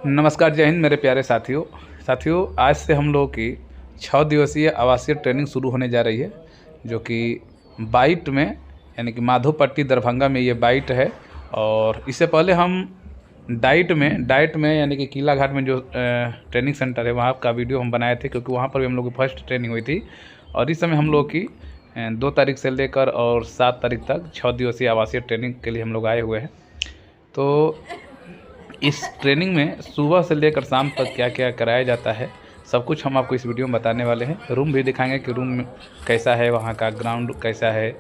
नमस्कार, जय हिंद मेरे प्यारे साथियों आज से हम लोगों की 6 दिवसीय आवासीय ट्रेनिंग शुरू होने जा रही है, जो कि बाइट में यानी कि माधोपट्टी दरभंगा में ये बाइट है। और इससे पहले हम डाइट में यानी कि किला घाट में जो ट्रेनिंग सेंटर है वहाँ का वीडियो हम बनाए थे, क्योंकि वहाँ पर भी हम लोग की फर्स्ट ट्रेनिंग हुई थी। और इस समय हम लोग की 2 तारीख से लेकर और 7 तारीख तक 6 दिवसीय आवासीय ट्रेनिंग के लिए हम लोग आए हुए हैं। तो इस ट्रेनिंग में सुबह से लेकर शाम तक क्या क्या कराया जाता है, सब कुछ हम आपको इस वीडियो में बताने वाले हैं। रूम भी दिखाएंगे कि रूम कैसा है, वहाँ का ग्राउंड कैसा है,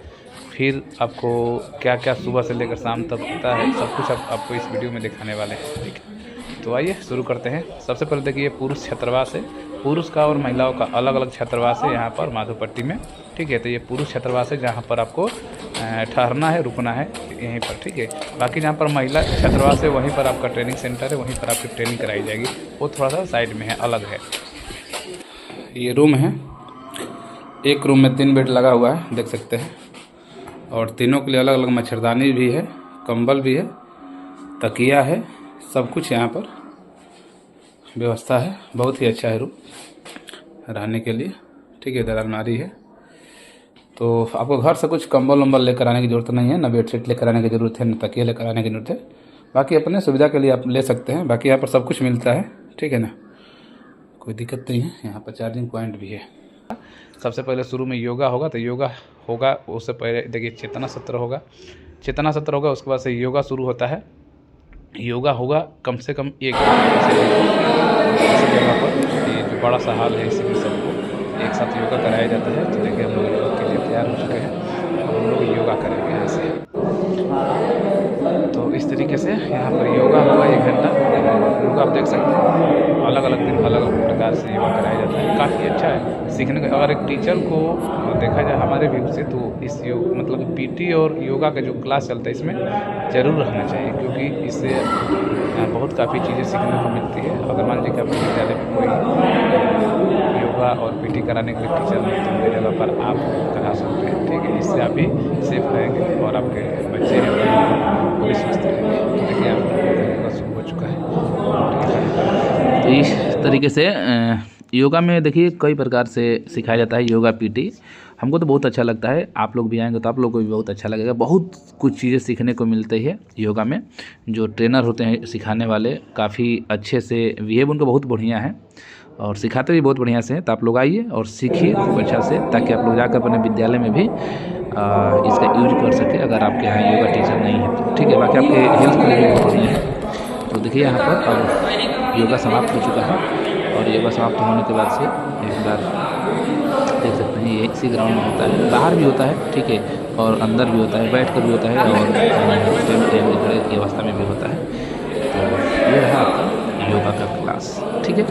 फिर आपको क्या क्या सुबह से लेकर शाम तक होता है, सब कुछ आपको इस वीडियो में दिखाने वाले हैं। ठीक है, तो आइए शुरू करते हैं। सबसे पहले देखिए, पुरुष छात्रावास है। पुरुष का और महिलाओं का अलग अलग छात्रावास है यहाँ पर माधोपट्टी में। ठीक है, तो ये पुरुष छात्रावास है जहाँ पर आपको ठहरना है, रुकना है यहीं पर। ठीक है, बाकी जहाँ पर महिला छात्रावास है वहीं पर आपका ट्रेनिंग सेंटर है, वहीं पर आपकी ट्रेनिंग कराई जाएगी। वो थोड़ा सा साइड में है, अलग है। ये रूम है, एक रूम में 3 बेड लगा हुआ है, देख सकते हैं। और तीनों के लिए अलग अलग मच्छरदानी भी है, कंबल भी है, तकिया है, सब कुछ यहाँ पर व्यवस्था है। बहुत ही अच्छा है रूम रहने के लिए। ठीक है, इधर अलमारी है। तो आपको घर से कुछ कंबल वम्बल लेकर आने की ज़रूरत नहीं है, ना बेडशीट लेकर आने की ज़रूरत है, ना तकिया लेकर आने की ज़रूरत है। बाकी अपने सुविधा के लिए आप ले सकते हैं। बाकी यहाँ पर सब कुछ मिलता है, ठीक है ना, कोई दिक्कत नहीं है। यहाँ पर चार्जिंग पॉइंट भी है। सबसे पहले शुरू में योगा होगा, तो योगा होगा उससे पहले देखिए चेतना सत्र होगा। चेतना सत्र होगा, उसके बाद से योगा शुरू होता है। योगा होगा कम से कम 1 घंटे जगह पर। ये जो बड़ा सा हाल है, इसी में सबको एक साथ योगा कराया जाता है। तो देखिए हम लोग योगा के लिए तैयार हो चुके हैं और हम लोग योगा करेंगे ऐसे। तो इस तरीके से यहाँ पर योगा होगा 1 घंटा। योगा आप देख सकते हैं, अलग अलग दिन अलग अलग प्रकार से योगा कराया जाता है। काफ़ी अच्छा है सीखने का। अगर एक टीचर को देखा जाए हमारे व्यू से, तो इस योग मतलब पीटी और योगा का जो क्लास चलता है इसमें ज़रूर रहना चाहिए, क्योंकि इससे बहुत काफ़ी चीज़ें सीखने को मिलती है। अगर मान लीजिए कि आपके विद्यालय में कोई योगा और पीटी कराने के लिए टीचर नहीं, तो उनकी जगह पर आप करा सकते हैं। ठीक है, इससे आप भी सेफ रहेंगे और आपके बच्चे हैं वो भी स्वस्थ रहेंगे। तो देखिए आप योगा शुरू हो चुका है। तो इस तरीके से योगा में देखिए कई प्रकार से सिखाया जाता है योगा पीटी। हमको तो बहुत अच्छा लगता है। आप लोग भी आएंगे तो आप लोग को भी बहुत अच्छा लगेगा। बहुत कुछ चीज़ें सीखने को मिलती है योगा में। जो ट्रेनर होते हैं सिखाने वाले, काफ़ी अच्छे से बिहेव उनका बहुत बढ़िया है और सिखाते भी बहुत बढ़िया से हैं। तो आप लोग आइए और सीखिए खूब अच्छा से, ताकि आप लोग जाकर अपने विद्यालय में भी इसका यूज कर सके, अगर आपके यहाँ योगा टीचर नहीं है तो। ठीक है, बाकी आपके हेल्थ के लिए भी बहुत बढ़िया है। तो देखिए यहाँ पर अब योगा समाप्त हो चुका है। और योगा समाप्त होने के बाद से एक बार देख सकते हैं, ये इसी ग्राउंड में होता है, बाहर भी होता है। ठीक है, और अंदर भी होता है, बैठ कर भी होता है, और खड़े की अवस्था में भी होता है। तो ये रहा आपका योगा का क्लास। ठीक है,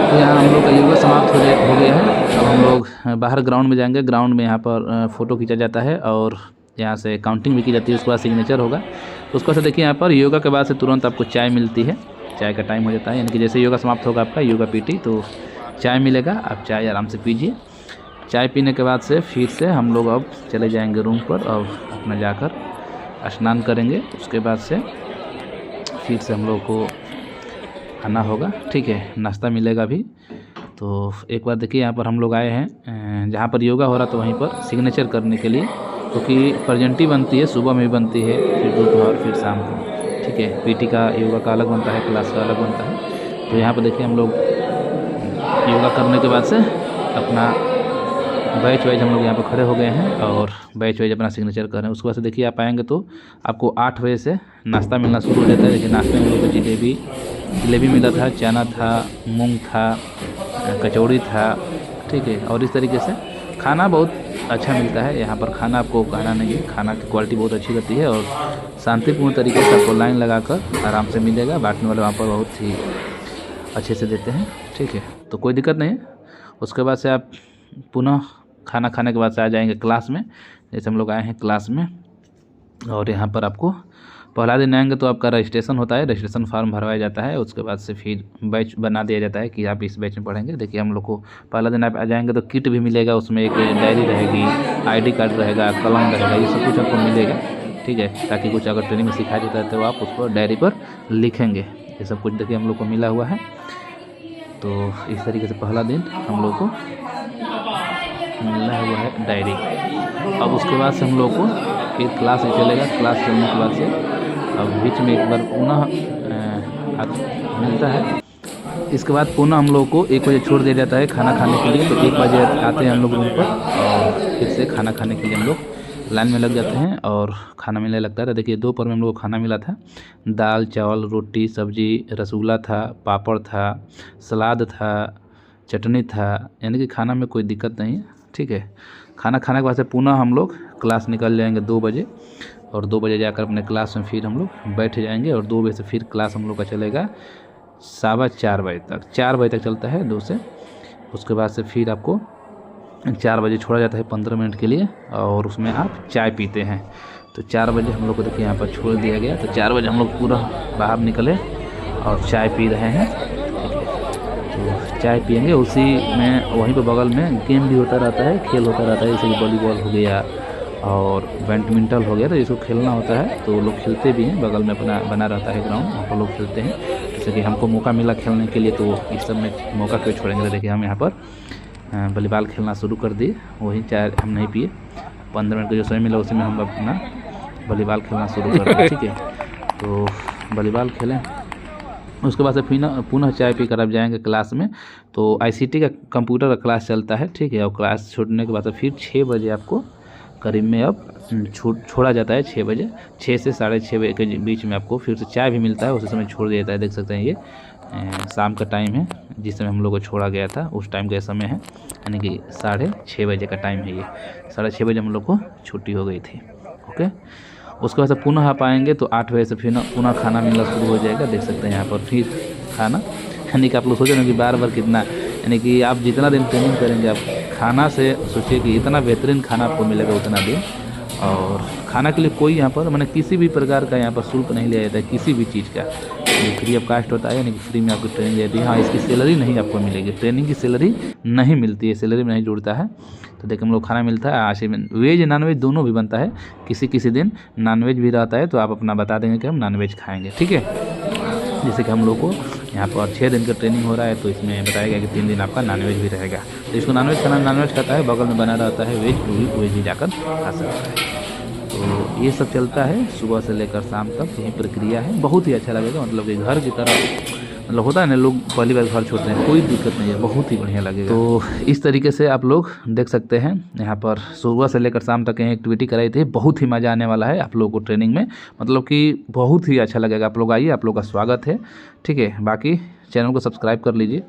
तो यहाँ हम लोग का योगा समाप्त हो गया है। अब हम लोग बाहर ग्राउंड में जाएंगे। ग्राउंड में यहाँ पर फ़ोटो खींचा जाता है और यहाँ से काउंटिंग भी की जाती है। उसके बाद सिग्नेचर होगा। उसको से देखिए यहाँ पर योगा के बाद से तुरंत आपको चाय मिलती है। चाय का टाइम हो जाता है, यानी कि जैसे योगा समाप्त होगा आपका योगा पीटी, तो चाय मिलेगा। आप चाय आराम से पीजिए। चाय पीने के बाद से फिर से हम लोग अब चले जाएंगे रूम पर और अपना जाकर स्नान करेंगे। उसके बाद से फिर से हम लोग को आना होगा। ठीक है, नाश्ता मिलेगा भी। तो एक बार देखिए यहाँ पर हम लोग आए हैं जहाँ पर योगा हो रहा, तो वहीं पर सिग्नेचर करने के लिए, क्योंकि प्रेजेंटी बनती है, सुबह में भी बनती है, फिर दोपहर, फिर शाम को। ठीक है, पीटी का योगा का अलग बनता है, क्लास का अलग बनता है। तो यहाँ पर देखिए हम लोग योगा करने के बाद से अपना बैच वाइज हम लोग यहाँ पर खड़े हो गए हैं और बैच वाइज अपना सिग्नेचर कर रहे हैं। उसके बाद से देखिए आप आएंगे तो आपको 8 बजे से नाश्ता मिलना शुरू हो जाता है। देखिए नाश्ते में हम लोग को जलेबी मिला था, चना था, मूंग था, कचौड़ी था। ठीक है, और इस तरीके से खाना बहुत अच्छा मिलता है यहाँ पर। खाना आपको कहना नहीं है, खाना की क्वालिटी बहुत अच्छी रहती है और शांतिपूर्ण तरीके से आपको लाइन लगाकर आराम से मिलेगा। बांटने वाले वहाँ पर बहुत ही अच्छे से देते हैं। ठीक है, तो कोई दिक्कत नहीं है। उसके बाद से आप पुनः खाना खाने के बाद से आ जाएंगे क्लास में। जैसे हम लोग आए हैं क्लास में, और यहाँ पर आपको पहला दिन आएंगे तो आपका रजिस्ट्रेशन होता है, रजिस्ट्रेशन फॉर्म भरवाया जाता है। उसके बाद से फिर बैच बना दिया जाता है कि आप इस बैच में पढ़ेंगे। देखिए हम लोग को पहला दिन आप आ जाएंगे तो किट भी मिलेगा, उसमें एक डायरी रहेगी, आईडी कार्ड रहेगा, कलम रहेगा, ये सब कुछ आपको मिलेगा। ठीक है, ताकि कुछ अगर ट्रेनिंग में सिखाया जाता है तो आप उसको डायरी पर लिखेंगे। ये सब कुछ देखिए हम लोग को मिला हुआ है। तो इस तरीके से पहला दिन हम लोग को मिला हुआ है डायरी। अब उसके बाद से हम लोग को फिर क्लास ही चलेगा। क्लास चलने के बाद से अब बीच में एक बार पुनः मिलता है। इसके बाद पुनः हम लोग को 1 बजे छोड़ दिया जाता है खाना खाने के लिए। तो 1 बजे आते हैं हम लोग रूम पर और फिर से खाना खाने के लिए हम लोग लाइन में लग जाते हैं और खाना मिलने लगता है। देखिए दोपहर में हम लोग को खाना मिला था, दाल चावल रोटी सब्जी, रसगुल्ला था, पापड़ था, सलाद था, चटनी था, यानी कि खाना में कोई दिक्कत नहीं है। ठीक है, खाना खाने के बाद से पुनः हम लोग क्लास निकल जाएंगे 2 बजे और 2 बजे जाकर अपने क्लास में फिर हम लोग बैठ जाएंगे और 2 बजे से फिर क्लास हम लोग का चलेगा 4:15 बजे तक। 4 बजे तक चलता है 2 से। उसके बाद से फिर आपको 4 बजे छोड़ा जाता है 15 मिनट के लिए और उसमें आप चाय पीते हैं। तो 4 बजे हम लोग को देखिए यहाँ पर छोड़ दिया गया। तो 4 बजे हम लोग पूरा बाहर निकले और चाय पी रहे हैं। तो चाय पियेंगे, उसी में वहीं पर बगल में गेम भी होता रहता है, खेल होता रहता है, जैसे कि वॉलीबॉल हो गया और बैडमिंटन हो गया। तो इसको खेलना होता है तो लोग खेलते भी हैं, बगल में अपना बना रहता है ग्राउंड, वहाँ पर लोग खेलते हैं। जैसे कि हमको मौका मिला खेलने के लिए तो इस सब में मौका क्यों छोड़ेंगे। तो देखिए हम यहाँ पर वॉलीबॉल खेलना शुरू कर दिए। वही चाय हम नहीं पिए, 15 मिनट का जो समय मिला उसी में हम अपना वॉलीबॉल खेलना शुरू कर दिए। ठीक है, तो वॉलीबॉल खेलें। उसके बाद से पुनः चाय पी कर आप जाएंगे क्लास में। तो ICT का कंप्यूटर का क्लास चलता है। ठीक है, और क्लास छोड़ने के बाद से फिर 6 बजे आपको करीब में अब छोड़ा जाता है। 6 बजे, 6 से 6:30 बजे के बीच में आपको फिर से चाय भी मिलता है, उसी समय छोड़ दिया जाता है। देख सकते हैं ये शाम का टाइम है, जिस समय हम लोग को छोड़ा गया था उस टाइम का समय है, यानी कि 6:30 बजे का टाइम है। ये 6:30 बजे हम लोग को छुट्टी हो गई थी। ओके, उसके बाद से पुनः आप आएंगे तो 8 बजे से फिर पुनः खाना मिलना शुरू हो जाएगा। देख सकते हैं यहाँ पर फिर खाना, यानी कि आप लोग सोच रहे हैं कि बार कितना, यानी कि आप जितना दिन ट्रेनिंग करेंगे आप खाना से सोचिए कि इतना बेहतरीन खाना आपको मिलेगा उतना दिन। और खाना के लिए कोई यहाँ पर मैंने किसी भी प्रकार का यहाँ पर शुल्क नहीं लिया जाता है, किसी भी चीज़ का। ये फ्री ऑफ कास्ट होता है, यानी कि फ्री में आपको ट्रेनिंग दी जाती है। हाँ, इसकी सैलरी नहीं आपको मिलेगी, ट्रेनिंग की सैलरी नहीं मिलती है, सैलरी में नहीं जुड़ता है। तो देखिए हम लोग खाना मिलता है, आज वेज नॉनवेज दोनों भी बनता है। किसी दिन नॉनवेज भी रहता है तो आप अपना बता देंगे कि हम नॉनवेज खाएँगे। ठीक है, जैसे कि हम लोग को यहाँ पर 6 दिन का ट्रेनिंग हो रहा है तो इसमें बताया गया कि 3 दिन आपका नॉनवेज भी रहेगा। तो इसको नॉनवेज खाना नॉनवेज खाता है, बगल में बना रहता है वेज भी जाकर खा सकता है। तो ये सब चलता है सुबह से लेकर शाम तक, यही प्रक्रिया है। बहुत ही अच्छा लगेगा, मतलब कि घर की तरह, मतलब होता है ना, लोग पहली बार घर छोड़ते हैं, कोई दिक्कत नहीं है, बहुत ही बढ़िया लगेगा। तो इस तरीके से आप लोग देख सकते हैं यहाँ पर सुबह से लेकर शाम तक यही एक्टिविटी कराई थी। बहुत ही मज़ा आने वाला है आप लोगों को ट्रेनिंग में, मतलब कि बहुत ही अच्छा लगेगा। आप लोग आइए, आप लोग का स्वागत है। ठीक है, बाकी चैनल को सब्सक्राइब कर लीजिए।